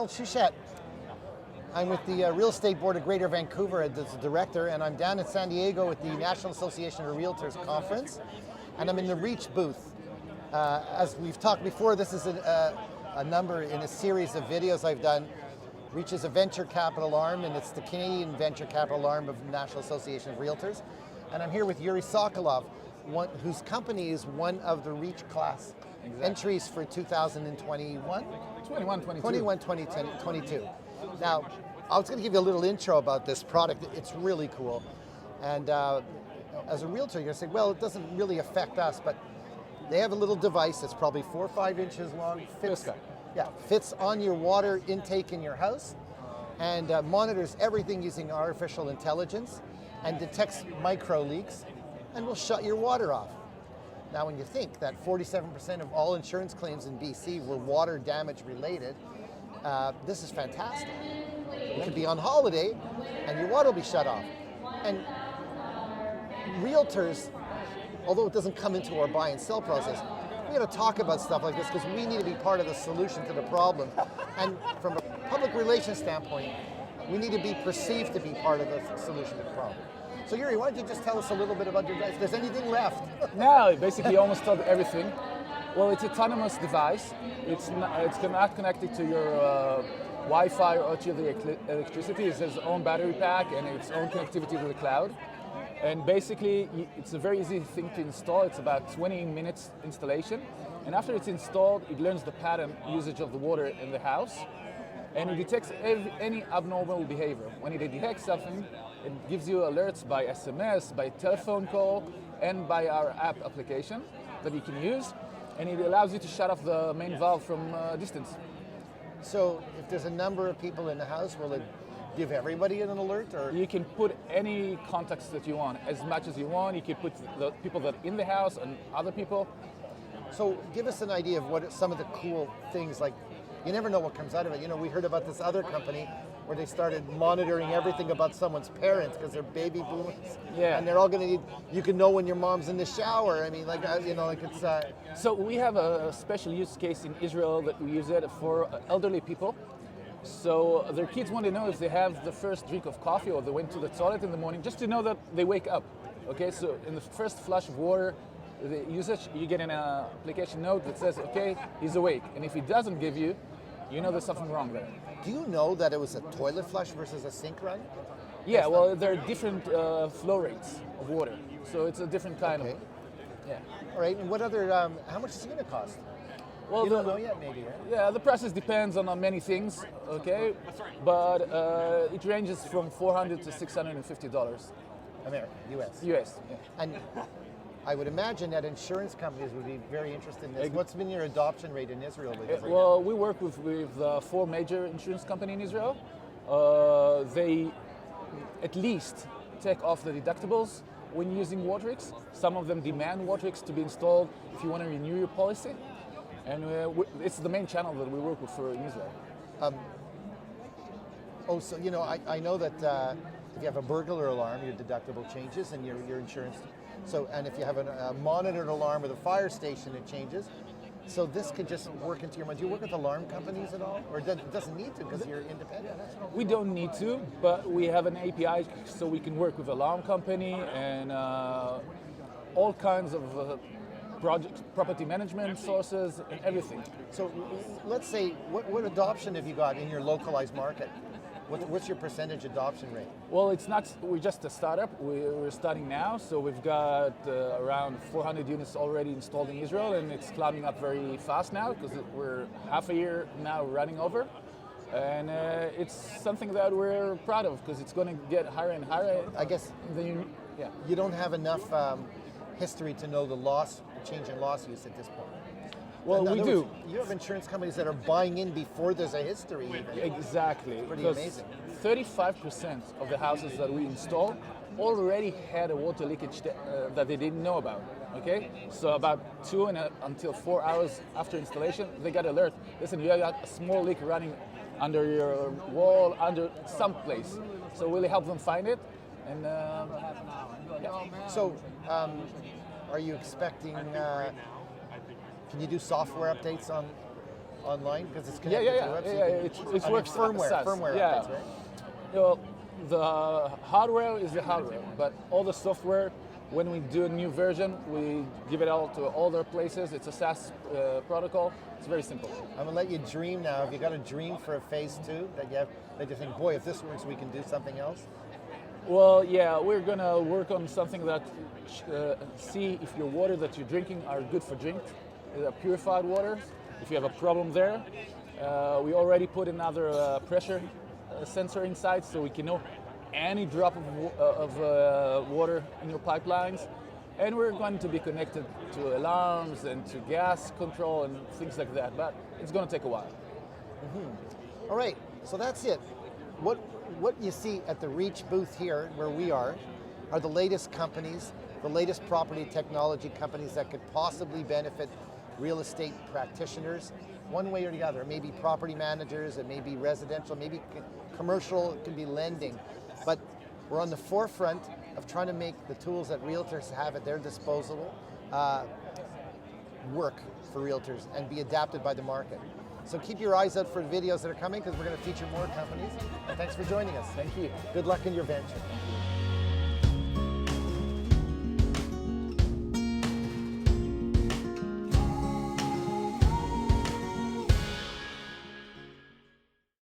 Arnold Shuchat. I'm with the Real Estate Board of Greater Vancouver as the director, and I'm down in San Diego with the National Association of Realtors Conference, and I'm in the REACH booth. As we've talked before, this is a number in a series of videos I've done. REACH is a venture capital arm, and it's the Canadian venture capital arm of the National Association of Realtors. And I'm here with Uri Sokolov, whose company is one of the REACH class entries for 2021? 22. Now, I was going to give you a little intro about this product. It's really cool. And as a realtor, you're going to say, well, it doesn't really affect us, but they have a little device that's probably 4 or 5 inches long, fits on your water intake in your house, and monitors everything using artificial intelligence, and detects micro leaks, and will shut your water off. Now, when you think that 47% of all insurance claims in BC were water damage related, this is fantastic. You could be on holiday and your water will be shut off. And realtors, although it doesn't come into our buy and sell process, we got to talk about stuff like this because we need to be part of the solution to the problem. And from a public relations standpoint, we need to be perceived to be part of the solution to the problem. So Uri, why don't you just tell us a little bit about if there's anything left? No, basically almost told everything. Well, it's an autonomous device. It's not connected to your Wi-Fi or to the electricity. It has its own battery pack and its own connectivity to the cloud. And basically, it's a very easy thing to install. It's about 20 minutes installation. And after it's installed, it learns the pattern usage of the water in the house. And it detects any abnormal behavior. When it detects something, it gives you alerts by SMS, by telephone call, and by our app application that you can use. And it allows you to shut off the main valve from distance. So if there's a number of people in the house, will it give everybody an alert? Or you can put any contacts that you want, as much as you want. You can put the people that are in the house and other people. So give us an idea of what some of the cool things, like you never know what comes out of it. You know, we heard about this other company where they started monitoring everything about someone's parents because they're baby boomers. Yeah. And they're all going to need, you can know when your mom's in the shower. I mean, like, you know, like it's... So we have a special use case in Israel that we use it for elderly people. So their kids want to know if they have the first drink of coffee or they went to the toilet in the morning, just to know that they wake up. Okay, so in the first flush of water, the usage, you get an application note that says, okay, he's awake. And if he doesn't give you, you know there's something wrong there. Do you know that it was a toilet flush versus a sink run? Yeah, well, there are different flow rates of water. So it's a different kind of... Yeah. All right, and what other, how much is it going to cost? Well, you don't know yet, maybe, right? Yeah, the process depends on many things, okay? But it ranges from $400 to $650. American, US. US, yeah. And I would imagine that insurance companies would be very interested in this. What's been your adoption rate in Israel? Well, we work with 4 major insurance companies in Israel. They at least take off the deductibles when using Watrix. Some of them demand Watrix to be installed if you want to renew your policy. And it's the main channel that we work with for in Israel. So you know, I know that if you have a burglar alarm, your deductible changes and your insurance. So, and if you have a monitored alarm with a fire station, it changes. So this could just work into your mind. Do you work with alarm companies at all? Or it doesn't need to because you're independent? We don't need to, but we have an API so we can work with alarm company and all kinds of property management sources and everything. So let's say, what adoption have you got in your localized market? What's your percentage adoption rate? Well, it's not, we're just a startup. We're starting now, so we've got around 400 units already installed in Israel, and it's climbing up very fast now because we're half a year now running over. And it's something that we're proud of because it's going to get higher and higher. I guess you don't have enough history to know the change in loss use at this point. Well, we do. You have insurance companies that are buying in before there's a history even. Exactly. Pretty amazing. 35% of the houses that we install already had a water leakage that they didn't know about. Okay? So about 2 until 4 hours after installation, they got alert. Listen, you got a small leak running under your wall, under some place. So we'll help them find it. And So, are you expecting? Can you do software updates on online because it's Yeah, connected yeah, to the yeah. website? Yeah, You it can- I mean, works firmware, SaaS. firmware Yeah. updates, right? You know, the hardware is the hardware, but all the software, when we do a new version, we give it out to all their places. It's a SaaS protocol. It's very simple. I'm gonna let you dream now. Have you got a dream for a phase 2 that you think, boy, if this works, we can do something else? Well, yeah, we're gonna work on something that see if your water that you're drinking are good for drink, purified water. If you have a problem there, we already put another pressure sensor inside, so we can know any drop of water in your pipelines. And we're going to be connected to alarms and to gas control and things like that, but it's going to take a while. All right, so that's it. What you see at the Reach booth here, where we are the latest companies, the latest property technology companies that could possibly benefit real estate practitioners, one way or the other. Maybe property managers, it may be residential, maybe commercial, it can be lending. But we're on the forefront of trying to make the tools that realtors have at their disposal work for realtors and be adapted by the market. So keep your eyes out for videos that are coming because we're going to feature more companies. And thanks for joining us. Thank you. Good luck in your venture. Thank you.